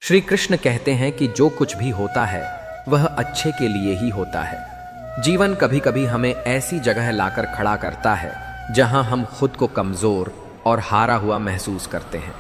श्री कृष्ण कहते हैं कि जो कुछ भी होता है वह अच्छे के लिए ही होता है। जीवन कभी कभी हमें ऐसी जगह लाकर खड़ा करता है जहां हम खुद को कमजोर और हारा हुआ महसूस करते हैं।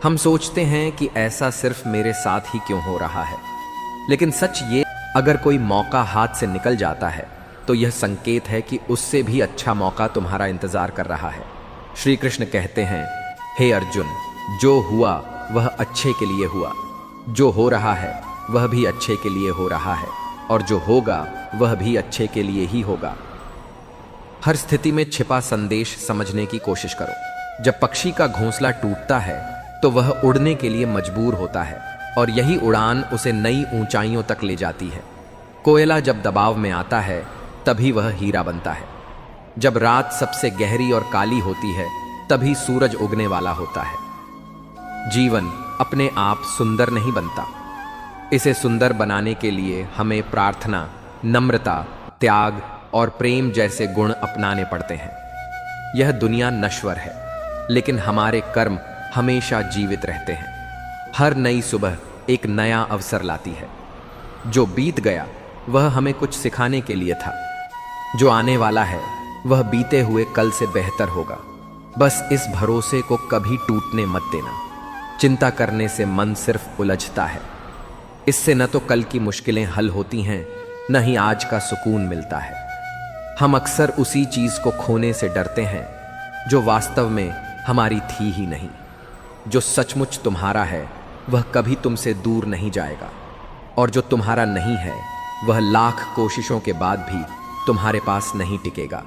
हम सोचते हैं कि ऐसा सिर्फ मेरे साथ ही क्यों हो रहा है, लेकिन सच ये, अगर कोई मौका हाथ से निकल जाता है तो यह संकेत है कि उससे भी अच्छा मौका तुम्हारा इंतजार कर रहा है। श्री कृष्ण कहते हैं, हे अर्जुन, जो हुआ वह अच्छे के लिए हुआ, जो हो रहा है वह भी अच्छे के लिए हो रहा है, और जो होगा वह भी अच्छे के लिए ही होगा। हर स्थिति में छिपा संदेश समझने की कोशिश करो। जब पक्षी का घोंसला टूटता है तो वह उड़ने के लिए मजबूर होता है, और यही उड़ान उसे नई ऊंचाइयों तक ले जाती है। कोयला जब दबाव में आता है तभी वह हीरा बनता है। जब रात सबसे गहरी और काली होती है तभी सूरज उगने वाला होता है। जीवन अपने आप सुंदर नहीं बनता, इसे सुंदर बनाने के लिए हमें प्रार्थना, नम्रता, त्याग और प्रेम जैसे गुण अपनाने पड़ते हैं। यह दुनिया नश्वर है, लेकिन हमारे कर्म हमेशा जीवित रहते हैं। हर नई सुबह एक नया अवसर लाती है। जो बीत गया वह हमें कुछ सिखाने के लिए था, जो आने वाला है वह बीते हुए कल से बेहतर होगा। बस इस भरोसे को कभी टूटने मत देना। चिंता करने से मन सिर्फ उलझता है। इससे न तो कल की मुश्किलें हल होती हैं, न ही आज का सुकून मिलता है। हम अक्सर उसी चीज को खोने से डरते हैं जो वास्तव में हमारी थी ही नहीं। जो सचमुच तुम्हारा है वह कभी तुमसे दूर नहीं जाएगा, और जो तुम्हारा नहीं है वह लाख कोशिशों के बाद भी तुम्हारे पास नहीं टिकेगा।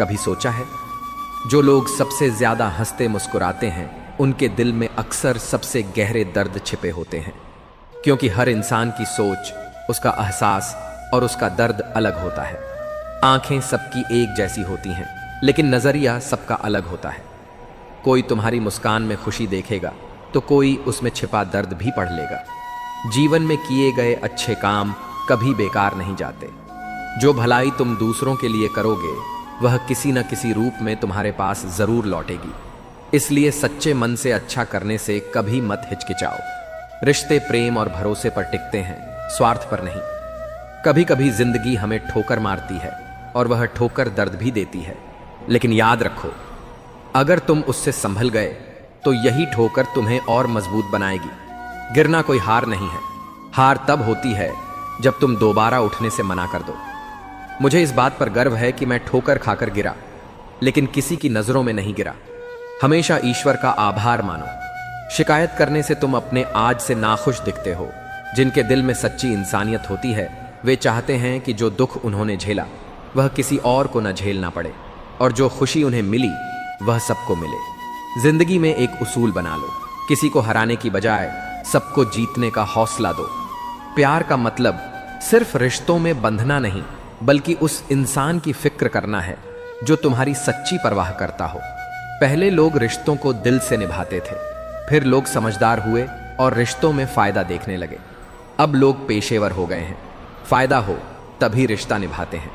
कभी सोचा है, जो लोग सबसे ज्यादा हंसते मुस्कुराते हैं उनके दिल में अक्सर सबसे गहरे दर्द छिपे होते हैं, क्योंकि हर इंसान की सोच, उसका एहसास और उसका दर्द अलग होता है। आंखें सबकी एक जैसी होती हैं, लेकिन नजरिया सबका अलग होता है। कोई तुम्हारी मुस्कान में खुशी देखेगा तो कोई उसमें छिपा दर्द भी पढ़ लेगा। जीवन में किए गए अच्छे काम कभी बेकार नहीं जाते। जो भलाई तुम दूसरों के लिए करोगे वह किसी न किसी रूप में तुम्हारे पास जरूर लौटेगी। इसलिए सच्चे मन से अच्छा करने से कभी मत हिचकिचाओ। रिश्ते प्रेम और भरोसे पर टिकते हैं, स्वार्थ पर नहीं। कभी कभी जिंदगी हमें ठोकर मारती है और वह ठोकर दर्द भी देती है, लेकिन याद रखो, अगर तुम उससे संभल गए तो यही ठोकर तुम्हें और मजबूत बनाएगी। गिरना कोई हार नहीं है। हार तब होती है जब तुम दोबारा उठने से मना कर दो। मुझे इस बात पर गर्व है कि मैं ठोकर खाकर गिरा, लेकिन किसी की नजरों में नहीं गिरा। हमेशा ईश्वर का आभार मानो। शिकायत करने से तुम अपने आज से नाखुश दिखते हो। जिनके दिल में सच्ची इंसानियत होती है वे चाहते हैं कि जो दुख उन्होंने झेला वह किसी और को न झेलना पड़े, और जो खुशी उन्हें मिली वह सबको मिले। जिंदगी में एक उसूल बना लो, किसी को हराने की बजाय सबको जीतने का हौसला दो। प्यार का मतलब सिर्फ रिश्तों में बंधना नहीं, बल्कि उस इंसान की फिक्र करना है जो तुम्हारी सच्ची परवाह करता हो। पहले लोग रिश्तों को दिल से निभाते थे, फिर लोग समझदार हुए और रिश्तों में फायदा देखने लगे। अब लोग पेशेवर हो गए हैं, फायदा हो तभी रिश्ता निभाते हैं।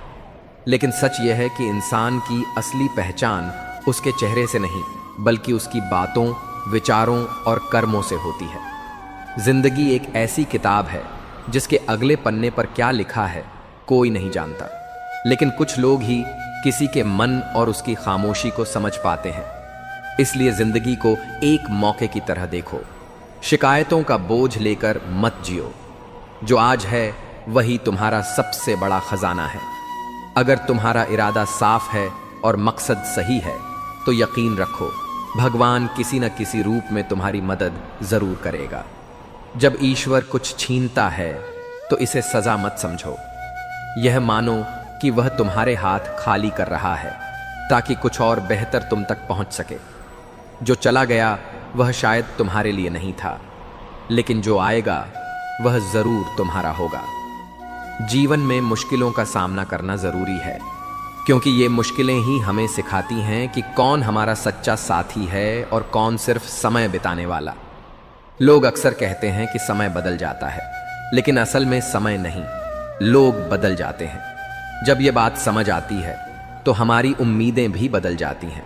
लेकिन सच यह है कि इंसान की असली पहचान उसके चेहरे से नहीं, बल्कि उसकी बातों, विचारों और कर्मों से होती है। जिंदगी एक ऐसी किताब है जिसके अगले पन्ने पर क्या लिखा है कोई नहीं जानता, लेकिन कुछ लोग ही किसी के मन और उसकी खामोशी को समझ पाते हैं। इसलिए जिंदगी को एक मौके की तरह देखो। शिकायतों का बोझ लेकर मत जियो। जो आज है वही तुम्हारा सबसे बड़ा खजाना है। अगर तुम्हारा इरादा साफ है और मकसद सही है तो यकीन रखो, भगवान किसी न किसी रूप में तुम्हारी मदद जरूर करेगा। जब ईश्वर कुछ छीनता है तो इसे सजा मत समझो। यह मानो कि वह तुम्हारे हाथ खाली कर रहा है ताकि कुछ और बेहतर तुम तक पहुंच सके। जो चला गया वह शायद तुम्हारे लिए नहीं था, लेकिन जो आएगा वह जरूर तुम्हारा होगा। जीवन में मुश्किलों का सामना करना जरूरी है, क्योंकि ये मुश्किलें ही हमें सिखाती हैं कि कौन हमारा सच्चा साथी है और कौन सिर्फ समय बिताने वाला। लोग अक्सर कहते हैं कि समय बदल जाता है, लेकिन असल में समय नहीं, लोग बदल जाते हैं। जब ये बात समझ आती है तो हमारी उम्मीदें भी बदल जाती हैं।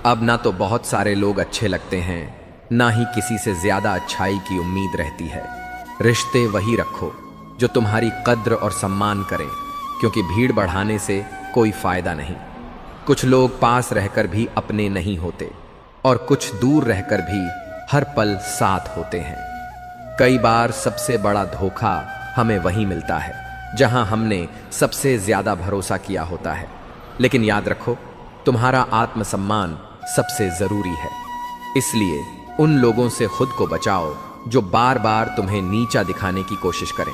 अब ना तो बहुत सारे लोग अच्छे लगते हैं, ना ही किसी से ज्यादा अच्छाई की उम्मीद रहती है। रिश्ते वही रखो जो तुम्हारी कद्र और सम्मान करें, क्योंकि भीड़ बढ़ाने से कोई फायदा नहीं। कुछ लोग पास रहकर भी अपने नहीं होते और कुछ दूर रहकर भी हर पल साथ होते हैं। कई बार सबसे बड़ा धोखा हमें वहीं मिलता है जहां हमने सबसे ज्यादा भरोसा किया होता है। लेकिन याद रखो, तुम्हारा आत्मसम्मान सबसे जरूरी है। इसलिए उन लोगों से खुद को बचाओ जो बार बार तुम्हें नीचा दिखाने की कोशिश करें।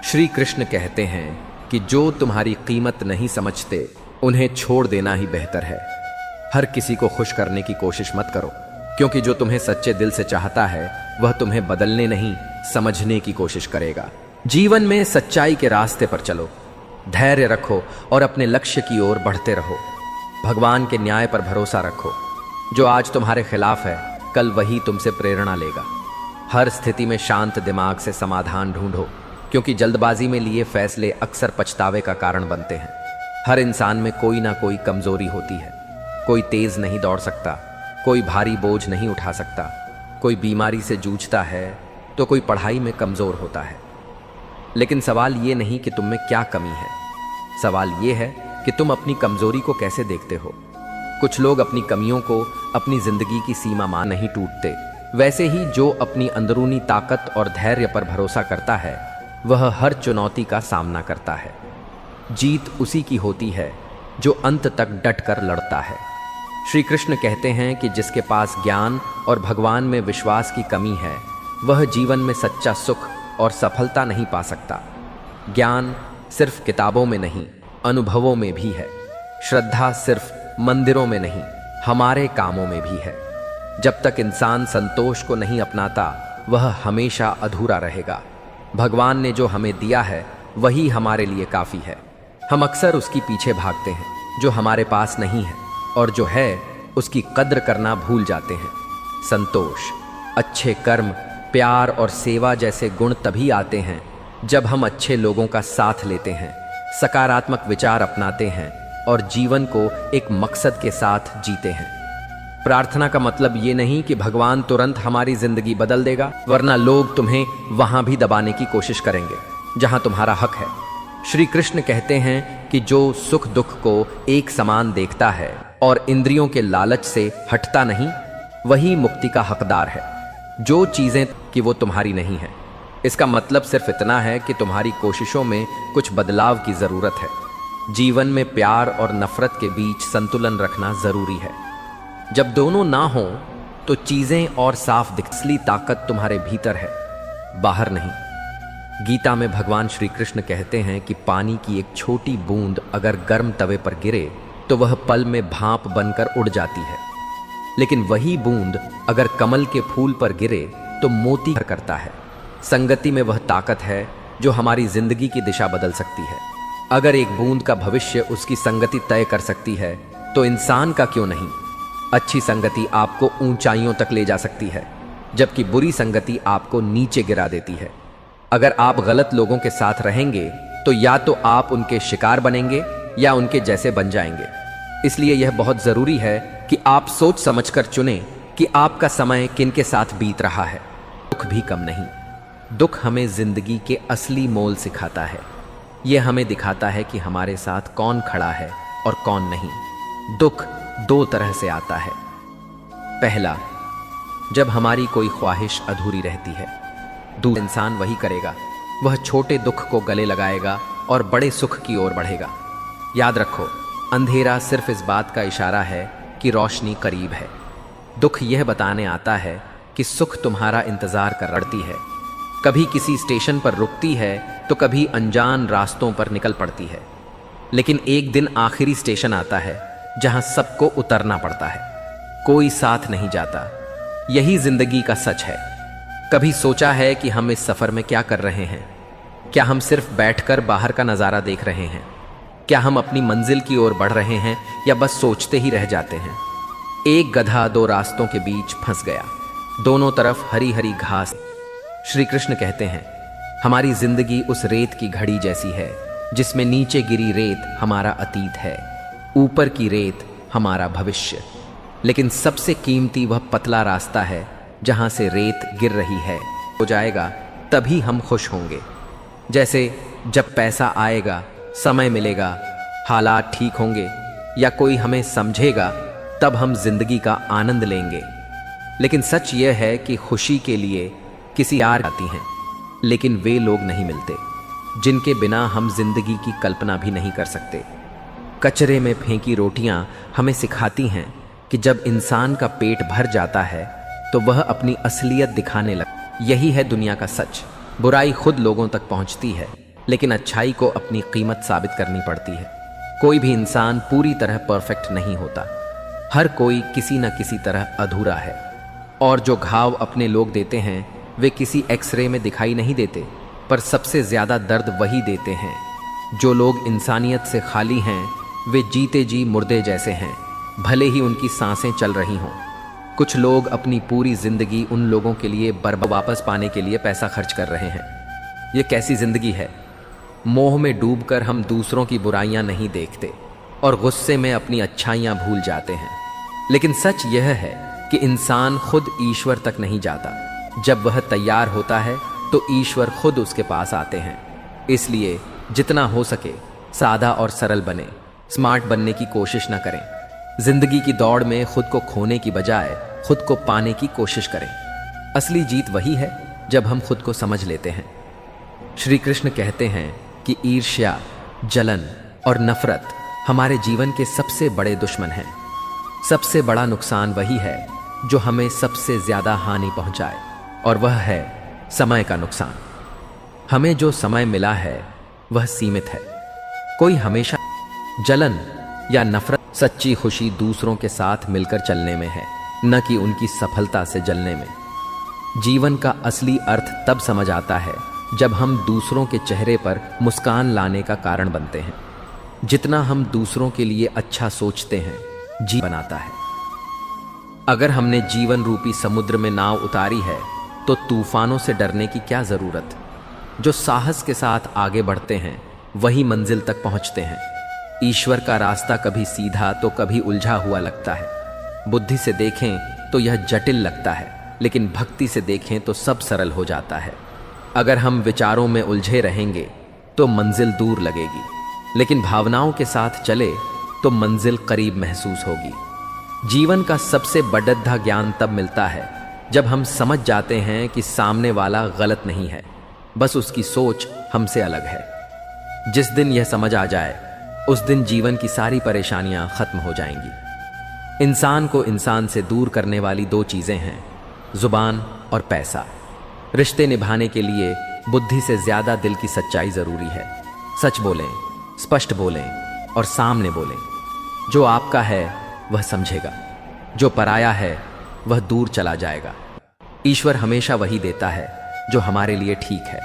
श्री कृष्ण कहते हैं कि जो तुम्हारी कीमत नहीं समझते उन्हें छोड़ देना ही बेहतर है। हर किसी को खुश करने की कोशिश मत करो, क्योंकि जो तुम्हें सच्चे दिल से चाहता है वह तुम्हें बदलने नहीं, समझने की कोशिश करेगा। जीवन में सच्चाई के रास्ते पर चलो, धैर्य रखो और अपने लक्ष्य की ओर बढ़ते रहो। भगवान के न्याय पर भरोसा रखो। जो आज तुम्हारे खिलाफ है, कल वही तुमसे प्रेरणा लेगा। हर स्थिति में शांत दिमाग से समाधान ढूंढो, क्योंकि जल्दबाजी में लिए फैसले अक्सर पछतावे का कारण बनते हैं। हर इंसान में कोई ना कोई कमजोरी होती है। कोई तेज नहीं दौड़ सकता, कोई भारी बोझ नहीं उठा सकता, कोई बीमारी से जूझता है तो कोई पढ़ाई में कमजोर होता है। लेकिन सवाल ये नहीं कि तुम में क्या कमी है, सवाल ये है कि तुम अपनी कमजोरी को कैसे देखते हो। कुछ लोग अपनी कमियों को अपनी जिंदगी की सीमा मान नहीं टूटते। वैसे ही जो अपनी अंदरूनी ताकत और धैर्य पर भरोसा करता है वह हर चुनौती का सामना करता है। जीत उसी की होती है जो अंत तक डट कर लड़ता है। श्री कृष्ण कहते हैं कि जिसके पास ज्ञान और भगवान में विश्वास की कमी है वह जीवन में सच्चा सुख और सफलता नहीं पा सकता। ज्ञान सिर्फ किताबों में नहीं, अनुभवों में भी है। श्रद्धा सिर्फ मंदिरों में नहीं, हमारे कामों में भी है। जब तक इंसान संतोष को नहीं अपनाता वह हमेशा अधूरा रहेगा। भगवान ने जो हमें दिया है वही हमारे लिए काफी है। हम अक्सर उसकी पीछे भागते हैं जो हमारे पास नहीं है, और जो है उसकी कद्र करना भूल जाते हैं। संतोष, अच्छे कर्म, प्यार और सेवा जैसे गुण तभी आते हैं जब हम अच्छे लोगों का साथ लेते हैं, सकारात्मक विचार अपनाते हैं और जीवन को एक मकसद के साथ जीते हैं। प्रार्थना का मतलब ये नहीं कि भगवान तुरंत हमारी जिंदगी बदल देगा, वरना लोग तुम्हें वहां भी दबाने की कोशिश करेंगे जहां तुम्हारा हक है। श्री कृष्ण कहते हैं कि जो सुख दुख को एक समान देखता है और इंद्रियों के लालच से हटता नहीं, वही मुक्ति का हकदार है। जो चीजें कि वो तुम्हारी नहीं है, इसका मतलब सिर्फ इतना है कि तुम्हारी कोशिशों में कुछ बदलाव की जरूरत है। जीवन में प्यार और नफरत के बीच संतुलन रखना जरूरी है। जब दोनों ना हो तो चीजें और साफ दिखती। असली ताकत तुम्हारे भीतर है, बाहर नहीं। गीता में भगवान श्री कृष्ण कहते हैं कि पानी की एक छोटी बूंद अगर गर्म तवे पर गिरे तो वह पल में भाप बनकर उड़ जाती है, लेकिन वही बूंद अगर कमल के फूल पर गिरे तो मोती करता है। संगति में वह ताकत है जो हमारी जिंदगी की दिशा बदल सकती है। अगर एक बूंद का भविष्य उसकी संगति तय कर सकती है तो इंसान का क्यों नहीं। अच्छी संगति आपको ऊंचाइयों तक ले जा सकती है, जबकि बुरी संगति आपको नीचे गिरा देती है। अगर आप गलत लोगों के साथ रहेंगे तो या तो आप उनके शिकार बनेंगे या उनके जैसे बन जाएंगे। इसलिए यह बहुत जरूरी है कि आप सोच समझकर चुनें कि आपका समय किन के साथ बीत रहा है। दुख भी कम नहीं। दुख हमें जिंदगी के असली मोल सिखाता है। यह हमें दिखाता है कि हमारे साथ कौन खड़ा है और कौन नहीं। दुख दो तरह से आता है। पहला, जब हमारी कोई ख्वाहिश अधूरी रहती है। दूसरा इंसान वही करेगा, वह छोटे दुख को गले लगाएगा और बड़े सुख की ओर बढ़ेगा। याद रखो, अंधेरा सिर्फ इस बात का इशारा है कि रोशनी करीब है। दुख यह बताने आता है कि सुख तुम्हारा इंतजार कर रड़ती है। कभी किसी स्टेशन पर रुकती है तो कभी अनजान रास्तों पर निकल पड़ती है, लेकिन एक दिन आखिरी स्टेशन आता है जहां सबको उतरना पड़ता है, कोई साथ नहीं जाता। यही जिंदगी का सच है। कभी सोचा है कि हम इस सफर में क्या कर रहे हैं? क्या हम सिर्फ बैठकर बाहर का नजारा देख रहे हैं? क्या हम अपनी मंजिल की ओर बढ़ रहे हैं या बस सोचते ही रह जाते हैं? एक गधा दो रास्तों के बीच फंस गया, दोनों तरफ हरी हरी घास। श्री कृष्ण कहते हैं, हमारी जिंदगी उस रेत की घड़ी जैसी है जिसमें नीचे गिरी रेत हमारा अतीत है, ऊपर की रेत हमारा भविष्य। लेकिन सबसे कीमती वह पतला रास्ता है जहां से रेत गिर रही है। हो जाएगा तभी हम खुश होंगे। जैसे जब पैसा आएगा, समय मिलेगा, हालात ठीक होंगे या कोई हमें समझेगा, तब हम जिंदगी का आनंद लेंगे। लेकिन सच यह है कि खुशी के लिए किसी यार आती हैं, लेकिन वे लोग नहीं मिलते जिनके बिना हम जिंदगी की कल्पना भी नहीं कर सकते। कचरे में फेंकी रोटियां हमें सिखाती हैं कि जब इंसान का पेट भर जाता है तो वह अपनी असलियत दिखाने लगता। यही है दुनिया का सच। बुराई खुद लोगों तक पहुंचती है, लेकिन अच्छाई को अपनी कीमत साबित करनी पड़ती है। कोई भी इंसान पूरी तरह परफेक्ट नहीं होता। हर कोई किसी न किसी तरह अधूरा है, और जो घाव अपने लोग देते हैं वे किसी एक्सरे में दिखाई नहीं देते, पर सबसे ज्यादा दर्द वही देते हैं। जो लोग इंसानियत से खाली हैं वे जीते जी मुर्दे जैसे हैं, भले ही उनकी सांसें चल रही हों। कुछ लोग अपनी पूरी जिंदगी उन लोगों के लिए वापस पाने के लिए पैसा खर्च कर रहे हैं। ये कैसी जिंदगी है? मोह में डूबकर हम दूसरों की बुराइयां नहीं देखते और गुस्से में अपनी अच्छाइयां भूल जाते हैं। लेकिन सच यह है कि इंसान खुद ईश्वर तक नहीं जाता। जब वह तैयार होता है तो ईश्वर खुद उसके पास आते हैं। इसलिए जितना हो सके सादा और सरल बने, स्मार्ट बनने की कोशिश न करें। जिंदगी की दौड़ में खुद को खोने की बजाय खुद को पाने की कोशिश करें। असली जीत वही है जब हम खुद को समझ लेते हैं। श्री कृष्ण कहते हैं कि ईर्ष्या, जलन और नफरत हमारे जीवन के सबसे बड़े दुश्मन हैं। सबसे बड़ा नुकसान वही है जो हमें सबसे ज्यादा हानि पहुंचाए, और वह है समय का नुकसान। हमें जो समय मिला है वह सीमित है। कोई हमेशा जलन या नफरत, सच्ची खुशी दूसरों के साथ मिलकर चलने में है, न कि उनकी सफलता से जलने में। जीवन का असली अर्थ तब समझ आता है जब हम दूसरों के चेहरे पर मुस्कान लाने का कारण बनते हैं। जितना हम दूसरों के लिए अच्छा सोचते हैं, जीवन बनाता है। अगर हमने जीवन रूपी समुद्र में नाव उतारी है तो तूफानों से डरने की क्या जरूरत। जो साहस के साथ आगे बढ़ते हैं वही मंजिल तक पहुंचते हैं। ईश्वर का रास्ता कभी सीधा तो कभी उलझा हुआ लगता है। बुद्धि से देखें तो यह जटिल लगता है, लेकिन भक्ति से देखें तो सब सरल हो जाता है। अगर हम विचारों में उलझे रहेंगे तो मंजिल दूर लगेगी, लेकिन भावनाओं के साथ चले तो मंजिल करीब महसूस होगी। जीवन का सबसे बड़ा ज्ञान तब मिलता है जब हम समझ जाते हैं कि सामने वाला गलत नहीं है, बस उसकी सोच हमसे अलग है। जिस दिन यह समझ आ जाए उस दिन जीवन की सारी परेशानियां खत्म हो जाएंगी। इंसान को इंसान से दूर करने वाली दो चीजें हैं, जुबान और पैसा। रिश्ते निभाने के लिए बुद्धि से ज्यादा दिल की सच्चाई जरूरी है। सच बोलें, स्पष्ट बोलें और सामने बोलें। जो आपका है वह समझेगा, जो पराया है वह दूर चला जाएगा। ईश्वर हमेशा वही देता है जो हमारे लिए ठीक है,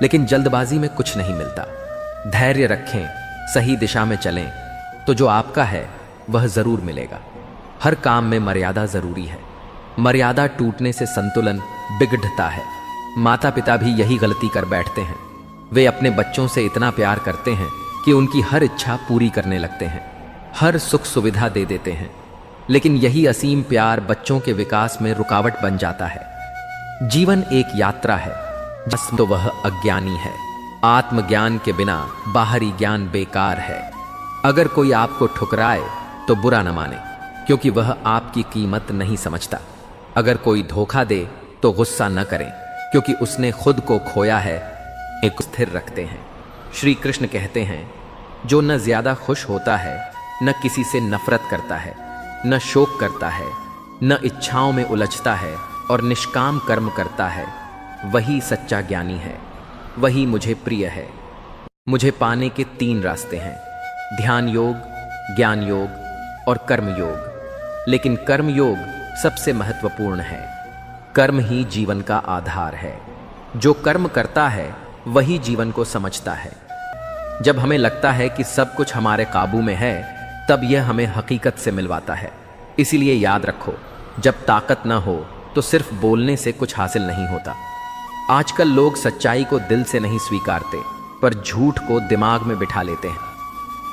लेकिन जल्दबाजी में कुछ नहीं मिलता। धैर्य रखें, सही दिशा में चलें तो जो आपका है वह जरूर मिलेगा। हर काम में मर्यादा जरूरी है। मर्यादा टूटने से संतुलन बिगड़ता है। माता पिता भी यही गलती कर बैठते हैं। वे अपने बच्चों से इतना प्यार करते हैं कि उनकी हर इच्छा पूरी करने लगते हैं, हर सुख सुविधा दे देते हैं, लेकिन यही असीम प्यार बच्चों के विकास में रुकावट बन जाता है। जीवन एक यात्रा है, बस तो वह अज्ञानी है। आत्मज्ञान के बिना बाहरी ज्ञान बेकार है। अगर कोई आपको ठुकराए तो बुरा न माने, क्योंकि वह आपकी कीमत नहीं समझता। अगर कोई धोखा दे तो गुस्सा न करें, क्योंकि उसने खुद को खोया है। एक स्थिर रखते हैं। श्री कृष्ण कहते हैं, जो न ज्यादा खुश होता है, न किसी से नफरत करता है, न शोक करता है, न इच्छाओं में उलझता है और निष्काम कर्म करता है, वही सच्चा ज्ञानी है। वही मुझे प्रिय है। मुझे पाने के 3 रास्ते हैं, ध्यान योग, ज्ञान योग और कर्म योग। लेकिन कर्म योग सबसे महत्वपूर्ण है। कर्म ही जीवन का आधार है। जो कर्म करता है वही जीवन को समझता है। जब हमें लगता है कि सब कुछ हमारे काबू में है, तब यह हमें हकीकत से मिलवाता है। इसीलिए याद रखो, जब ताकत ना हो तो सिर्फ बोलने से कुछ हासिल नहीं होता। आजकल लोग सच्चाई को दिल से नहीं स्वीकारते, पर झूठ को दिमाग में बिठा लेते हैं।